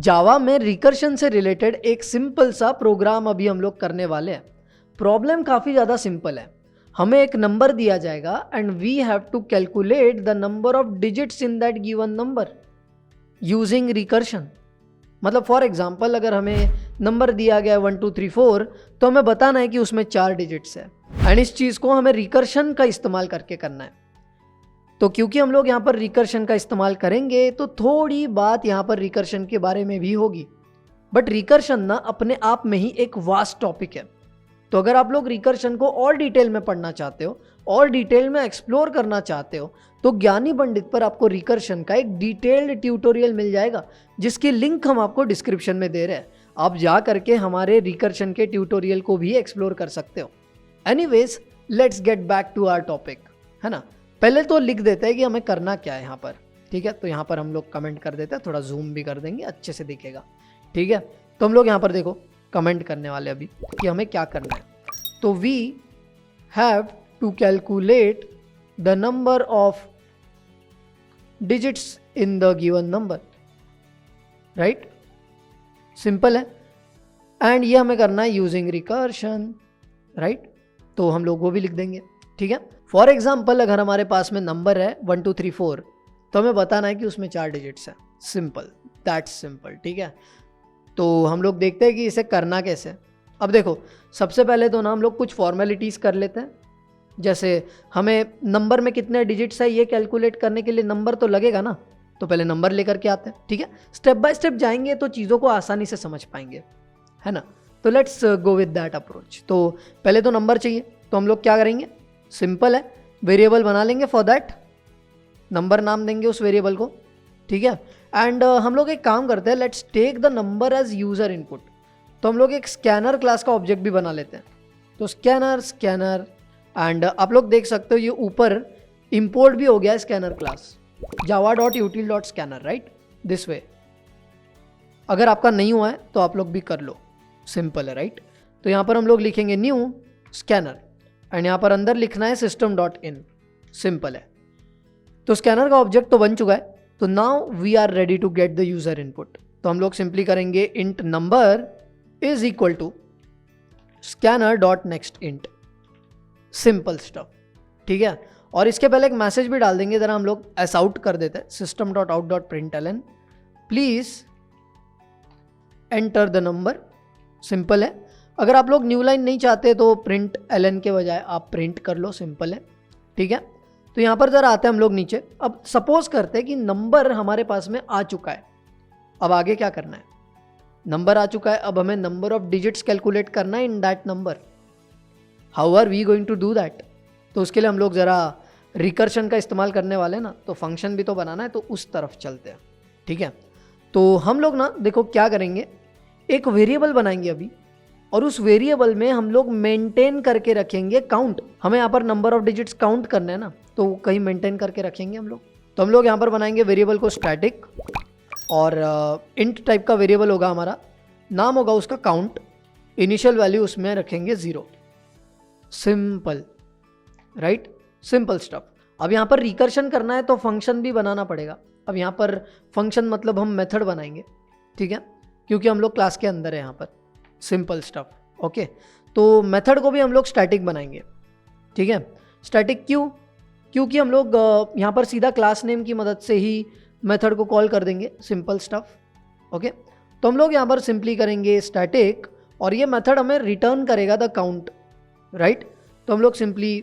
जावा में रिकर्शन से रिलेटेड एक सिंपल सा प्रोग्राम अभी हम लोग करने वाले हैं। प्रॉब्लम काफ़ी ज़्यादा सिंपल है। हमें एक नंबर दिया जाएगा and we have to calculate the number of digits in that given number using recursion. मतलब फॉर एग्जाम्पल अगर हमें नंबर दिया गया है 1 2 3 4 तो हमें बताना है कि उसमें 4 डिजिट्स है एंड इस चीज़ को हमें रिकर्शन का इस्तेमाल करके करना है। तो क्योंकि हम लोग यहाँ पर रिकर्शन का इस्तेमाल करेंगे तो थोड़ी बात यहाँ पर रिकर्शन के बारे में भी होगी। बट रिकर्शन ना अपने आप में ही एक वास्ट टॉपिक है। तो अगर आप लोग रिकर्शन को और डिटेल में पढ़ना चाहते हो और डिटेल में एक्सप्लोर करना चाहते हो तो ज्ञानी पंडित पर आपको रिकर्शन का एक डिटेल्ड ट्यूटोरियल मिल जाएगा जिसकी लिंक हम आपको डिस्क्रिप्शन में दे रहे हैं। आप जा करके हमारे रिकर्शन के ट्यूटोरियल को भी एक्सप्लोर कर सकते हो। Anyways let's get back to our topic, है ना। पहले तो लिख देते हैं कि हमें करना क्या है यहाँ पर, ठीक है। तो यहाँ पर हम लोग कमेंट कर देते हैं, थोड़ा जूम भी कर देंगे, अच्छे से दिखेगा, ठीक है। तो हम लोग यहाँ पर देखो कमेंट करने वाले अभी कि हमें क्या करना है। तो we have to calculate the number of digits in the given number, right. Simple है एंड ये हमें करना है यूजिंग रिकर्शन, राइट। तो हम लोग वो भी लिख देंगे, ठीक है। फॉर एग्जाम्पल अगर हमारे पास में नंबर है 1 2 3 4 तो हमें बताना है कि उसमें 4 डिजिट्स है। सिंपल, दैट्स सिंपल, ठीक है। तो हम लोग देखते हैं कि इसे करना कैसे। अब देखो सबसे पहले तो ना हम लोग कुछ फॉर्मेलिटीज़ कर लेते हैं। जैसे हमें नंबर में कितने डिजिट्स है ये कैलकुलेट करने के लिए नंबर तो लगेगा ना, तो पहले नंबर लेकर के आते हैं, ठीक है। स्टेप बाय स्टेप जाएंगे तो चीज़ों को आसानी से समझ पाएंगे, है ना। तो let's go with that approach. तो पहले तो नंबर चाहिए, तो हम लोग क्या करेंगे, सिंपल है, वेरिएबल बना लेंगे। फॉर दैट नंबर नाम देंगे उस वेरिएबल को, ठीक है। एंड हम लोग एक काम करते हैं, let's take the number as user input. तो हम लोग एक स्कैनर क्लास का ऑब्जेक्ट भी बना लेते हैं। तो स्कैनर एंड आप लोग देख सकते हो ये ऊपर इंपोर्ट भी हो गया है scanner class, java.util.scanner, right, this way. अगर आपका नहीं हुआ है तो आप लोग भी कर लो, सिंपल है, राइट। तो यहाँ पर हम लोग लिखेंगे न्यू स्कैनर एंड यहाँ पर अंदर लिखना है system.in, सिंपल है। तो स्कैनर का ऑब्जेक्ट तो बन चुका है। तो now we are ready to get the user input. तो हम लोग सिंपली करेंगे int number is equal to scanner.nextInt, simple stuff, ठीक है। और इसके पहले एक मैसेज भी डाल देंगे, जरा हम लोग एस आउट कर देते हैं, system.out.println please enter the number, simple है। अगर आप लोग न्यू लाइन नहीं चाहते तो प्रिंट ln के बजाय आप प्रिंट कर लो, सिंपल है, ठीक है। तो यहाँ पर जरा आते हैं हम लोग नीचे। अब सपोज करते हैं कि नंबर हमारे पास में आ चुका है। अब आगे क्या करना है, नंबर आ चुका है, अब हमें नंबर ऑफ डिजिट्स कैलकुलेट करना है in that number. How are we going to do that. तो उसके लिए हम लोग ज़रा रिकर्शन का इस्तेमाल करने वाले हैं ना, तो फंक्शन भी तो बनाना है, तो उस तरफ चलते हैं, ठीक है। तो हम लोग ना देखो क्या करेंगे, एक वेरिएबल बनाएंगे अभी और उस वेरिएबल में हम लोग मेंटेन करके रखेंगे काउंट। हमें यहाँ पर नंबर ऑफ डिजिट्स काउंट करना है ना, तो कहीं मेंटेन करके रखेंगे हम लोग। तो हम लोग यहाँ पर बनाएंगे वेरिएबल को स्टैटिक और इंट टाइप का वेरिएबल होगा हमारा, नाम होगा उसका काउंट, इनिशियल वैल्यू उसमें रखेंगे 0, सिंपल, राइट, सिंपल स्टफ। अब यहाँ पर रिकर्शन करना है तो फंक्शन भी बनाना पड़ेगा। अब यहाँ पर फंक्शन मतलब हम मेथड बनाएंगे, ठीक है, क्योंकि हम लोग क्लास के अंदर है यहाँ पर, सिंपल स्टफ, ओके। तो मेथड को भी हम लोग स्टैटिक बनाएंगे, ठीक है। स्टैटिक क्यों, क्योंकि हम लोग यहाँ पर सीधा क्लास नेम की मदद से ही मेथड को कॉल कर देंगे, सिंपल स्टफ, ओके। तो हम लोग यहाँ पर सिंपली करेंगे स्टैटिक और ये मेथड हमें रिटर्न करेगा द काउंट, राइट। तो हम लोग सिंपली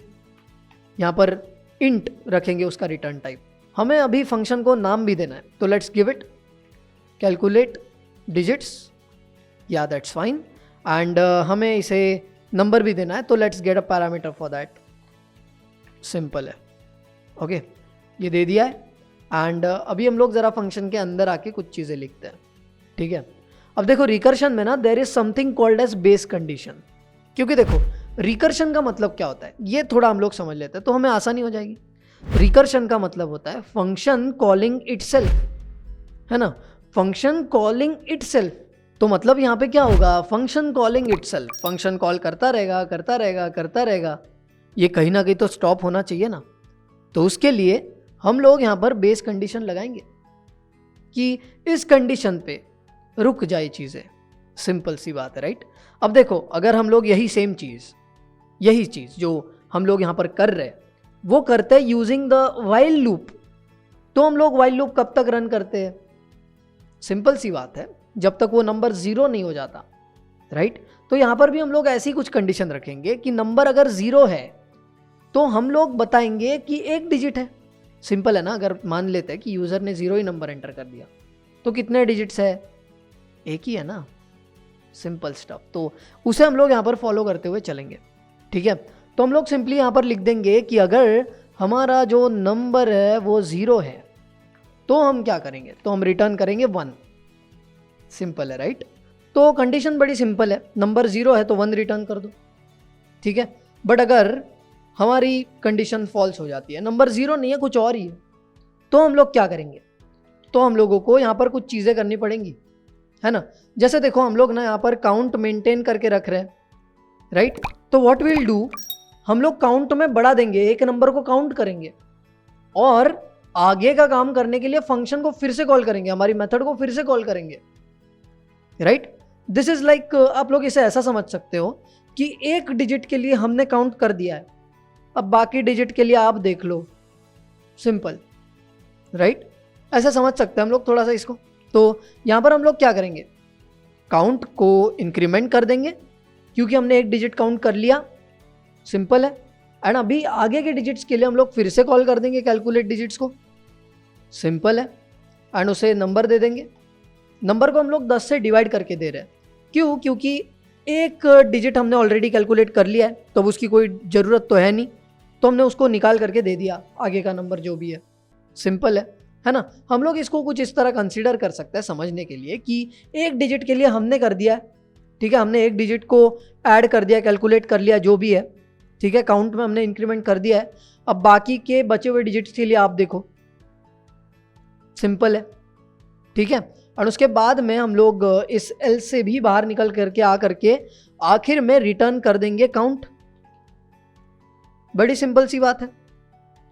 यहाँ पर इंट रखेंगे उसका रिटर्न टाइप। हमें अभी फंक्शन को नाम भी देना है, तो let's give it calculate digits, या दैट्स फाइन। एंड हमें इसे नंबर भी देना है, तो let's get a parameter for that, simple है, ओके। ये दे दिया है एंड अभी हम लोग ज़रा फंक्शन के अंदर आके कुछ चीज़ें लिखते हैं, ठीक है। अब देखो रिकर्शन में ना there is something called as base condition, क्योंकि देखो रिकर्शन का मतलब क्या होता है ये थोड़ा हम लोग समझ लेते हैं तो हमें आसानी हो जाएगी। रिकर्शन का मतलब होता है फंक्शन कॉलिंग इटसेल्फ, है ना, फंक्शन कॉलिंग इटसेल्फ। तो मतलब यहाँ पे क्या होगा, function calling itself, function call करता रहेगा करता रहेगा करता रहेगा, ये कहीं ना कहीं तो स्टॉप होना चाहिए ना। तो उसके लिए हम लोग यहाँ पर बेस कंडीशन लगाएंगे कि इस कंडीशन पे रुक जाए चीज़ें। सिंपल सी बात है, राइट। अब देखो, अगर हम लोग यही सेम चीज़, यही चीज़ जो हम लोग यहाँ पर कर रहे हैं वो करते हैं यूजिंग द वाइल लूप, तो हम लोग वाइल लूप कब तक रन करते हैं? सिंपल सी बात है, जब तक वो नंबर 0 नहीं हो जाता, राइट। तो यहाँ पर भी हम लोग ऐसी कुछ कंडीशन रखेंगे कि नंबर अगर 0 है तो हम लोग बताएंगे कि एक डिजिट है। सिंपल है ना। अगर मान लेते हैं कि यूज़र ने 0 ही नंबर एंटर कर दिया तो कितने डिजिट्स है? एक ही है ना। Simple stuff. तो उसे हम लोग यहाँ पर फॉलो करते हुए चलेंगे, ठीक है। तो हम लोग सिंपली यहाँ पर लिख देंगे कि अगर हमारा जो नंबर है वो 0 है तो हम क्या करेंगे? तो हम रिटर्न करेंगे 1। सिंपल है, राइट। तो कंडीशन बड़ी सिंपल है, नंबर 0 है तो 1 रिटर्न कर दो, ठीक है। बट अगर हमारी कंडीशन फॉल्स हो जाती है, नंबर 0 नहीं है कुछ और ही है, तो हम लोग क्या करेंगे? तो हम लोगों को यहाँ पर कुछ चीज़ें करनी पड़ेंगी, है ना। जैसे देखो, हम लोग ना यहाँ पर काउंट मेंटेन करके रख रहे हैं, राइट। तो व्हाट विल डू, हम लोग काउंट में बढ़ा देंगे, एक नंबर को काउंट करेंगे और आगे का काम करने के लिए फंक्शन को फिर से कॉल करेंगे, हमारी मेथड को फिर से कॉल करेंगे, राइट। दिस इज लाइक, आप लोग इसे ऐसा समझ सकते हो कि एक डिजिट के लिए हमने काउंट कर दिया है, अब बाकी डिजिट के लिए आप देख लो। Simple, right. ऐसा समझ सकते हैं हम लोग थोड़ा सा इसको। तो यहाँ पर हम लोग क्या करेंगे? काउंट को इंक्रीमेंट कर देंगे क्योंकि हमने एक डिजिट काउंट कर लिया। सिंपल है। एंड अभी आगे के डिजिट्स के लिए हम लोग फिर से कॉल कर देंगे कैलकुलेट डिजिट्स को। सिंपल है। एंड उसे नंबर दे देंगे। नंबर को हम लोग 10 से डिवाइड करके दे रहे हैं। क्यों? क्योंकि एक डिजिट हमने ऑलरेडी कैलकुलेट कर लिया है तो अब उसकी कोई ज़रूरत तो है नहीं, तो हमने उसको निकाल करके दे दिया आगे का नंबर जो भी है। सिंपल है ना। हम लोग इसको कुछ इस तरह कंसीडर कर सकते हैं समझने के लिए कि एक डिजिट के लिए हमने कर दिया है, ठीक है। हमने एक डिजिट को ऐड कर दिया, कैलकुलेट कर लिया जो भी है, ठीक है। काउंट में हमने इंक्रीमेंट कर दिया है। अब बाकी के बचे हुए डिजिट्स के लिए आप देखो। सिंपल है, ठीक है। और उसके बाद में हम लोग इस एल से भी बाहर निकल करके आ करके आखिर में रिटर्न कर देंगे काउंट। बड़ी सिंपल सी बात है,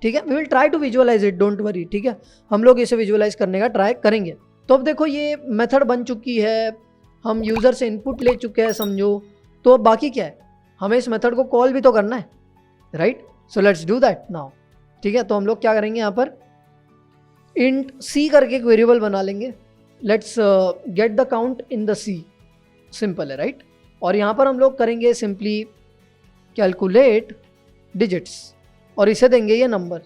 ठीक है। We will try to visualise it, don't worry, ठीक है। हम लोग इसे विजुअलाइज करने का ट्राई करेंगे। तो अब देखो, ये मेथड बन चुकी है, हम यूज़र से इनपुट ले चुके हैं समझो। तो अब बाकी क्या है? हमें इस मेथड को कॉल भी तो करना है, right. So let's do that now, ठीक है। तो हम लोग क्या करेंगे? यहाँ पर इंट सी करके एक वेरिएबल बना लेंगे। Let's get the count in the C. Simple है, राइट। और यहाँ पर हम लोग करेंगे सिंपली कैलकुलेट डिजिट्स और इसे देंगे ये नंबर,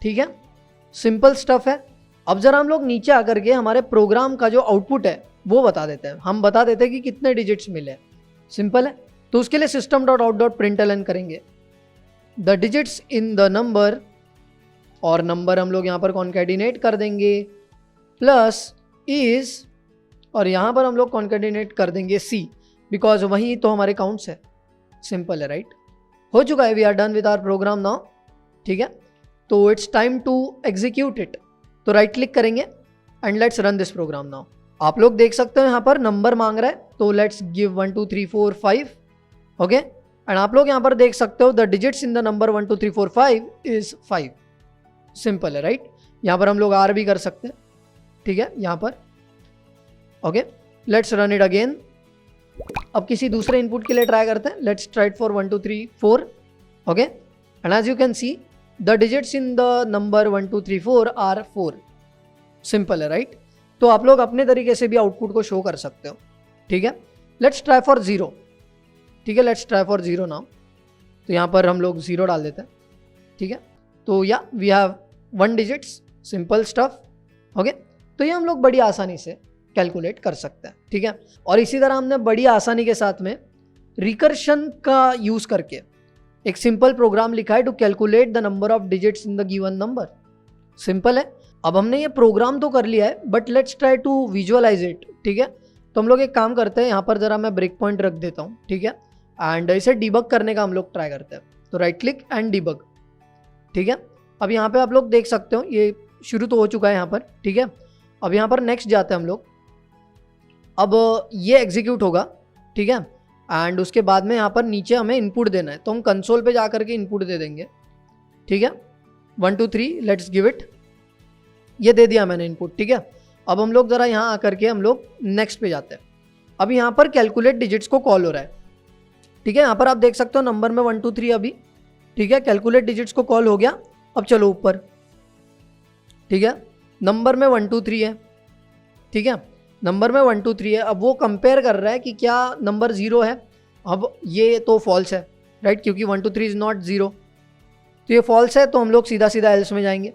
ठीक है। सिंपल स्टफ है। अब जरा हम लोग नीचे आकर के हमारे प्रोग्राम का जो आउटपुट है वो बता देते हैं। हम बता देते हैं कि कितने डिजिट्स मिले। सिंपल है। तो उसके लिए system.out.println करेंगे the digits in the number, और नंबर हम लोग यहाँ पर कॉन्कैटिनेट कर देंगे प्लस इज, और यहाँ पर हम लोग कॉन्कैटिनेट कर देंगे सी, बिकॉज वहीं तो हमारे काउंट्स है। सिंपल है, राइट। हो चुका है। We are done with our program now, ठीक है। तो it's time to execute it. तो राइट क्लिक करेंगे and let's run this program now. आप लोग देख सकते हो यहाँ पर नंबर मांग रहा है, तो लेट्स गिव 1 2 3 4 5, ओके। एंड आप लोग यहाँ पर देख सकते हो the digits in the number 1 2 3 4 5 is 5। Simple है, राइट। यहाँ पर हम लोग आर भी कर सकते हैं, ठीक है, यहाँ पर, okay. Let's run it again. अब किसी दूसरे इनपुट के लिए ट्राई करते हैं। Let's try it for 1 2 3 4, okay. And as you can see the digits in the number 1 2 3 4 are 4। Simple है, राइट। तो आप लोग अपने तरीके से भी आउटपुट को शो कर सकते हो, ठीक है। लेट्स ट्राई फॉर 0, ठीक है। Let's try for 0 now. तो यहाँ पर हम लोग 0 डाल देते हैं, ठीक है। तो या we have 1 digits, simple stuff, okay. तो ये हम लोग बड़ी आसानी से कैलकुलेट कर सकते हैं, ठीक है। और इसी तरह हमने बड़ी आसानी के साथ में रिकर्शन का यूज़ करके एक सिंपल प्रोग्राम लिखा है to calculate the number of digits in the given number. Simple है। अब हमने ये प्रोग्राम तो कर लिया है, but let's try to visualise it, ठीक है। तो हम लोग एक काम करते हैं, यहाँ पर ज़रा मैं ब्रेक पॉइंट रख देता हूँ, ठीक है। एंड इसे डिबग करने का हम लोग ट्राई करते हैं। तो राइट क्लिक एंड डिबग, ठीक है। अब यहाँ पे आप लोग देख सकते हो ये शुरू तो हो चुका है यहाँ पर, ठीक है। अब यहाँ पर नेक्स्ट जाते हैं हम लोग। अब ये एग्जीक्यूट होगा, ठीक है। एंड उसके बाद में यहाँ पर नीचे हमें इनपुट देना है, तो हम कंसोल पे जा करके इनपुट दे देंगे, ठीक है। 1 2 3 लेट्स गिव इट। ये दे दिया मैंने इनपुट, ठीक है। अब हम लोग ज़रा यहाँ आकर के हम लोग नेक्स्ट पे जाते हैं। अब यहाँ पर कैलकुलेट डिजिट्स को कॉल हो रहा है, ठीक है। यहाँ पर आप देख सकते हो नंबर में 1 2 3 अभी, ठीक है। कैलकुलेट डिजिट्स को कॉल हो गया। अब चलो ऊपर, ठीक है। नंबर में 1 2 3 है, ठीक है। नंबर में 1 2 3 है। अब वो कंपेयर कर रहा है कि क्या नंबर 0 है। अब ये तो फॉल्स है, राइट, क्योंकि 1 2 3 इज नॉट 0, तो ये फॉल्स है। तो हम लोग सीधा सीधा एल्स में जाएंगे।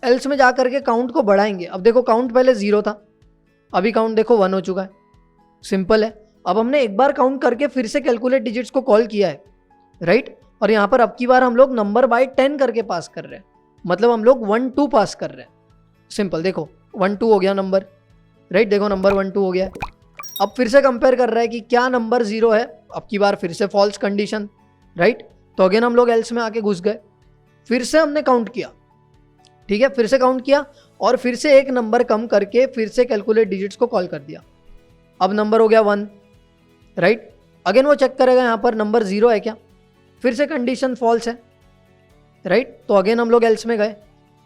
एल्स में जा करके काउंट को बढ़ाएंगे। अब देखो काउंट पहले 0 था, अभी काउंट देखो 1 हो चुका है। सिंपल है। अब हमने एक बार काउंट करके फिर से कैलकुलेट डिजिट्स को कॉल किया है, राइट। और यहाँ पर अब की बार हम लोग नंबर बाय 10 करके पास कर रहे हैं, मतलब हम लोग 1 2 पास कर रहे हैं। सिंपल, देखो 1 2 हो गया नंबर, राइट। देखो नंबर 1 2 हो गया। अब फिर से कंपेयर कर रहा है कि क्या नंबर 0 है। अब की बार फिर से फॉल्स कंडीशन, राइट। तो अगेन हम लोग एल्स में आके घुस गए। फिर से हमने काउंट किया, ठीक है। फिर से काउंट किया और फिर से एक नंबर कम करके फिर से कैलकुलेट डिजिट्स को कॉल कर दिया। अब नंबर हो गया 1, राइट। अगेन वो चेक करेगा यहाँ पर नंबर 0 है क्या, फिर से कंडीशन फॉल्स है, राइट। तो अगेन हम लोग एल्स में गए।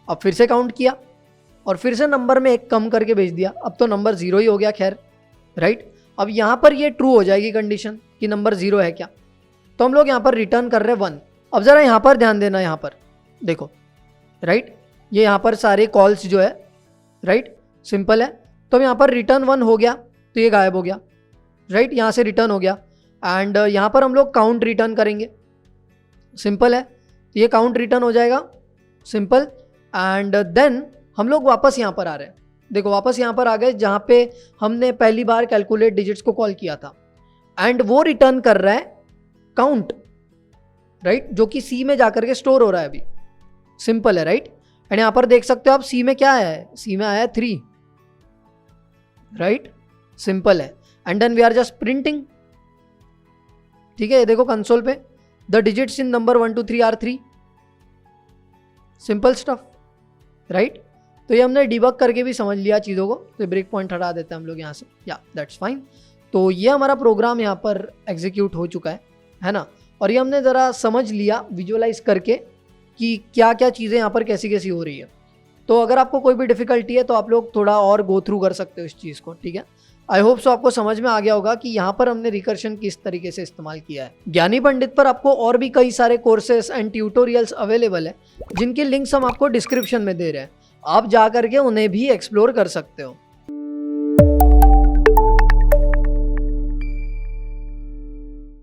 अब फिर से काउंट किया और फिर से नंबर में एक कम करके भेज दिया। अब तो नंबर 0 ही हो गया, खैर, राइट। अब यहाँ पर ये ट्रू हो जाएगी कंडीशन कि नंबर 0 है क्या। तो हम लोग यहाँ पर रिटर्न कर रहे हैं 1। अब ज़रा यहाँ पर ध्यान देना, यहाँ पर देखो, राइट। ये यहाँ पर सारे कॉल्स जो है, राइट, सिंपल है। तो यहाँ पर रिटर्न 1 हो गया, तो ये गायब हो गया, राइट। यहाँ से रिटर्न हो गया एंड यहाँ पर हम लोग काउंट रिटर्न करेंगे। सिंपल है, तो ये काउंट रिटर्न हो जाएगा, सिंपल। एंड देन हम लोग वापस यहाँ पर आ रहे हैं। देखो वापस यहाँ पर आ गए जहाँ पे हमने पहली बार कैलकुलेट डिजिट्स को कॉल किया था एंड वो रिटर्न कर रहा है काउंट, राइट, जो कि सी में जाकर के स्टोर हो रहा है अभी। सिंपल है, राइट। एंड यहाँ पर देख सकते हो आप सी में क्या है, सी में आया है 3, राइट। सिंपल है। And then we are just printing, ठीक है। ये देखो कंसोल पे the digits in number 1 2 3 are 3, simple stuff, right. तो ये हमने डिबग करके भी समझ लिया चीज़ों को। तो ब्रेक पॉइंट हटा देते हैं हम लोग यहाँ से, या दैट्स फाइन। तो ये हमारा प्रोग्राम यहाँ पर एग्जीक्यूट हो चुका है ना। और ये हमने ज़रा समझ लिया विजुअलाइज करके कि क्या क्या चीज़ें यहाँ पर कैसी कैसी हो रही है। तो अगर आपको कोई भी डिफ़िकल्टी है तो आप लोग थोड़ा और गो थ्रू कर सकते हो इस चीज़ को, ठीक है। आई होप सो आपको समझ में आ गया होगा कि यहाँ पर हमने रिकर्शन किस तरीके से इस्तेमाल किया है। ज्ञानी पंडित पर आपको और भी कई सारे कोर्सेस एंड ट्यूटोरियल्स अवेलेबल है, जिनके लिंक्स हम आपको डिस्क्रिप्शन में दे रहे हैं। आप जा करके उन्हें भी एक्सप्लोर कर सकते हो।